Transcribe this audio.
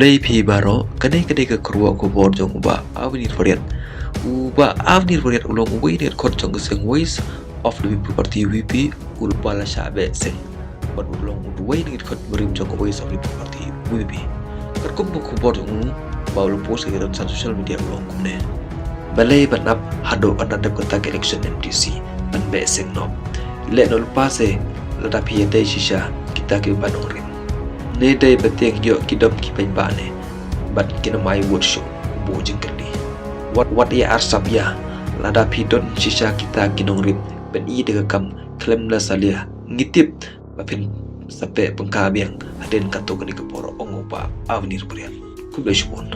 Blay pi baro kane ke kruwa ko bor jong ba avenir variat uba avenir variat ulong uwi kot jong seng ways of the people party WP ul bala shabe seng bad ulong uwi kot berim jong ways of the people party WP kum ko bor jong ba ul post ke dalam social media ulong kumne balai banap hado another kotak election MTC ban be seng no le no pase lada pi dai shisha kita ke banorin ne dai bateng yo kidom ki pen bane bat kina mai wood show bo jingkali what ya arsabya lada pi don shisha kita kinong rip ben i de kam klem la salia ngitip bapin sape pengkabiang aden kato ke poro ongopa avenir prian kubleshmon